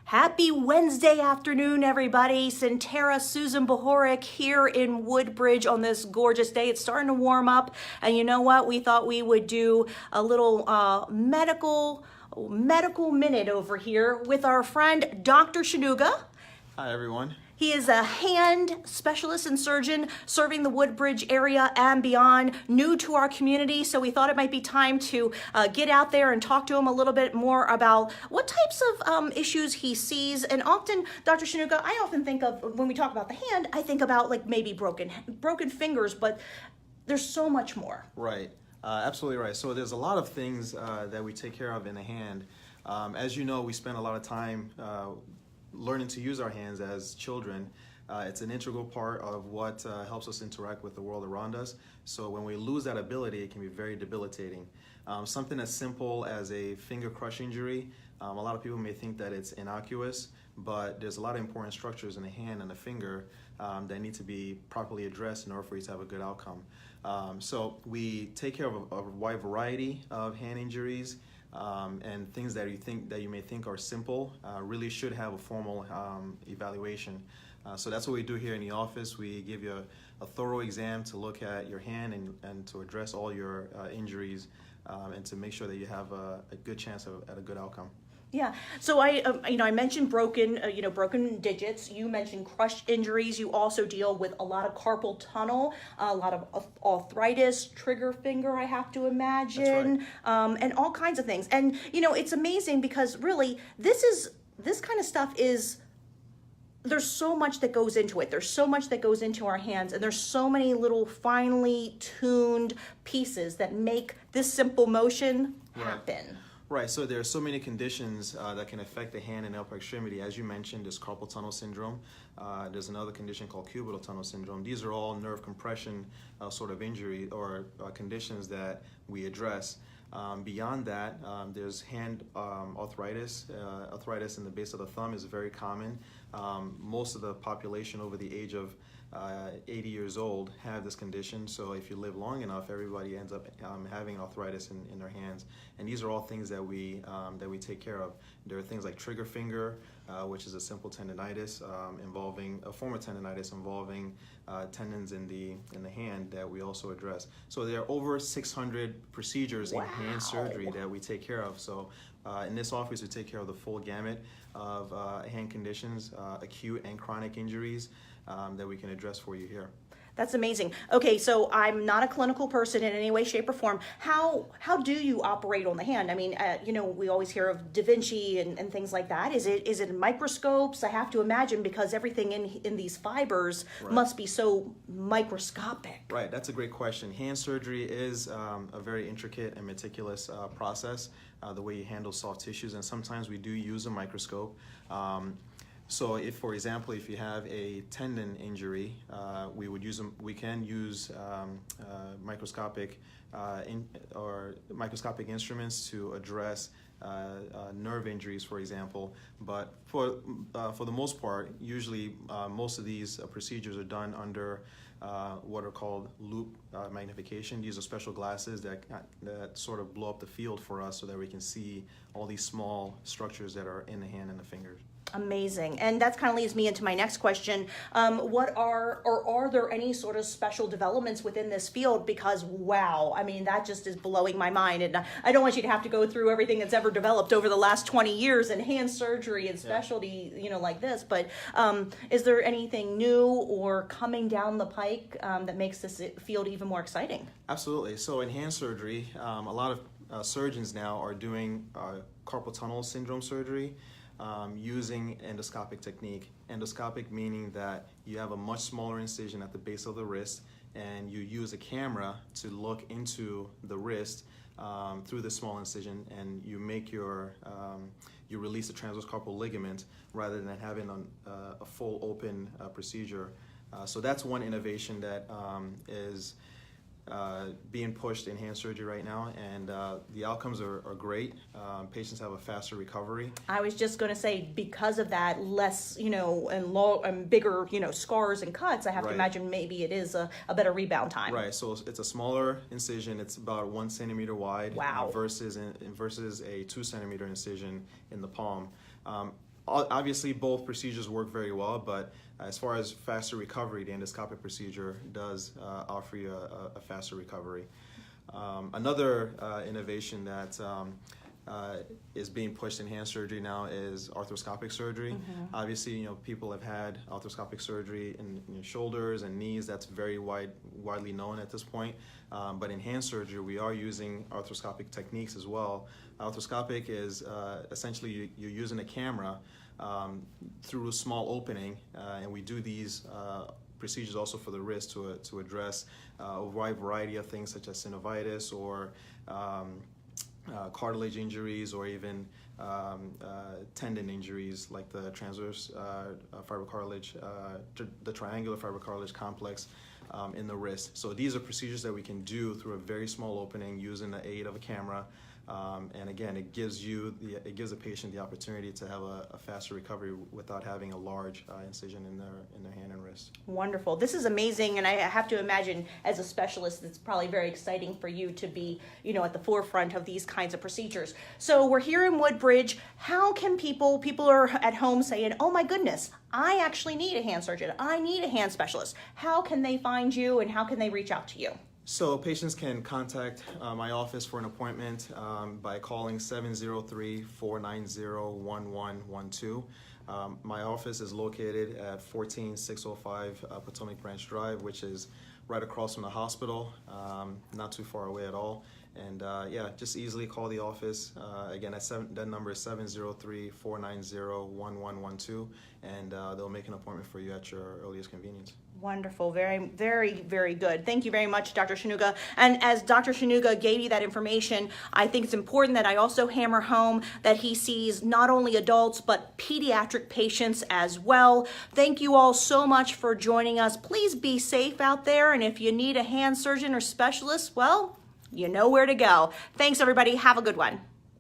Happy Wednesday afternoon, everybody. Centera Susan Bohoric here in Woodbridge on this gorgeous day. It's starting to warm up, and you know what? We thought we would do a little medical minute over here with our friend Dr. Shonuga. Hi, everyone. He is a hand specialist and surgeon serving the Woodbridge area and beyond, new to our community. So we thought it might be time to get out there and talk to him a little bit more about what types of issues he sees. And often, Dr. Shonuga, I often think of, when we talk about the hand, I think about like maybe broken fingers, but there's so much more. Right. Absolutely right. So there's a lot of things that we take care of in the hand. As you know, we spend a lot of time learning to use our hands as children. It's an integral part of what helps us interact with the world around us. So when we lose that ability, it can be very debilitating. Something as simple as a finger crush injury, a lot of people may think that it's innocuous, but there's a lot of important structures in the hand and the finger that need to be properly addressed in order for you to have a good outcome. So we take care of a wide variety of hand injuries. And things that you may think are simple really should have a formal evaluation. So that's what we do here in the office. We give you a thorough exam to look at your hand and to address all your injuries and to make sure that you have a good chance at a good outcome. Yeah. So I mentioned broken digits. You mentioned crushed injuries. You also deal with a lot of carpal tunnel, a lot of arthritis, trigger finger, I have to imagine, and all kinds of things. And it's amazing because really this kind of stuff is. There's so much that goes into it. There's so much that goes into our hands, and there's so many little finely tuned pieces that make this simple motion happen. Right, so there are so many conditions that can affect the hand and upper extremity. As you mentioned, there's carpal tunnel syndrome. There's another condition called cubital tunnel syndrome. These are all nerve compression sort of injury or conditions that we address. Beyond that, there's hand arthritis. Arthritis in the base of the thumb is very common. Most of the population over the age of 80 years old have this condition. So if you live long enough, everybody ends up having arthritis in their hands. And these are all things that we take care of. There are things like trigger finger, which is a simple tendonitis involving a form of tendonitis involving tendons in the hand that we also address. So there are over 600 procedures in hand surgery that we take care of. So in this office, we take care of the full gamut of hand conditions, acute and chronic injuries that we can address for you here. That's amazing. Okay, so I'm not a clinical person in any way, shape, or form. How do you operate on the hand? I mean, we always hear of Da Vinci and things like that. Is it microscopes? I have to imagine because everything in these fibers must be so microscopic. Right, that's a great question. Hand surgery is a very intricate and meticulous process, the way you handle soft tissues, and sometimes we do use a microscope. So if, for example, if you have a tendon injury, we can use microscopic instruments to address nerve injuries, for example. But for the most part, usually most of these procedures are done under what are called loop magnification. These are special glasses that sort of blow up the field for us so that we can see all these small structures that are in the hand and the fingers. Amazing. And that kind of leads me into my next question. Are there any sort of special developments within this field? Because, wow, I mean, that just is blowing my mind. And I don't want you to have to go through everything that's ever developed over the last 20 years in hand surgery and specialty, like this. But is there anything new or coming down the pike that makes this field even more exciting? Absolutely. So in hand surgery, a lot of surgeons now are doing carpal tunnel syndrome surgery. Using endoscopic technique. Endoscopic meaning that you have a much smaller incision at the base of the wrist and you use a camera to look into the wrist through the small incision, and you make you release the transverse carpal ligament rather than having a full open procedure. So that's one innovation that is being pushed in hand surgery right now, and the outcomes are great. Patients have a faster recovery. I was just going to say, because of that, less, and bigger, scars and cuts, I have to imagine maybe it is a better rebound time. Right, so it's a smaller incision. It's about 1 centimeter wide. Wow. Versus a 2 centimeter incision in the palm. Obviously, both procedures work very well, but as far as faster recovery, the endoscopic procedure does offer you a faster recovery. Another innovation that is being pushed in hand surgery now is arthroscopic surgery. Obviously, people have had arthroscopic surgery in shoulders and knees. That's very widely known at this point. But in hand surgery, we are using arthroscopic techniques as well. Arthroscopic is essentially you're using a camera through a small opening, and we do these procedures also for the wrist to address a wide variety of things such as synovitis or cartilage injuries, or even tendon injuries like the transverse fibrocartilage, the triangular fibrocartilage complex in the wrist. So these are procedures that we can do through a very small opening using the aid of a camera. And again, it gives the patient the opportunity to have a faster recovery without having a large incision in their hand and wrist. Wonderful. This is amazing, and I have to imagine as a specialist, it's probably very exciting for you to be, at the forefront of these kinds of procedures. So we're here in Woodbridge. How can people are at home saying, oh my goodness, I actually need a hand surgeon. I need a hand specialist. How can they find you, and how can they reach out to you? So patients can contact my office for an appointment by calling 703-490-1112. My office is located at 14605 Potomac Branch Drive, which is right across from the hospital, not too far away at all. And just easily call the office. Again, that number is 703-490-1112, and they'll make an appointment for you at your earliest convenience. Wonderful. Very, very, very good. Thank you very much, Dr. Shonuga. And as Dr. Shonuga gave you that information, I think it's important that I also hammer home that he sees not only adults, but pediatric patients as well. Thank you all so much for joining us. Please be safe out there. And if you need a hand surgeon or specialist, well, you know where to go. Thanks, everybody. Have a good one.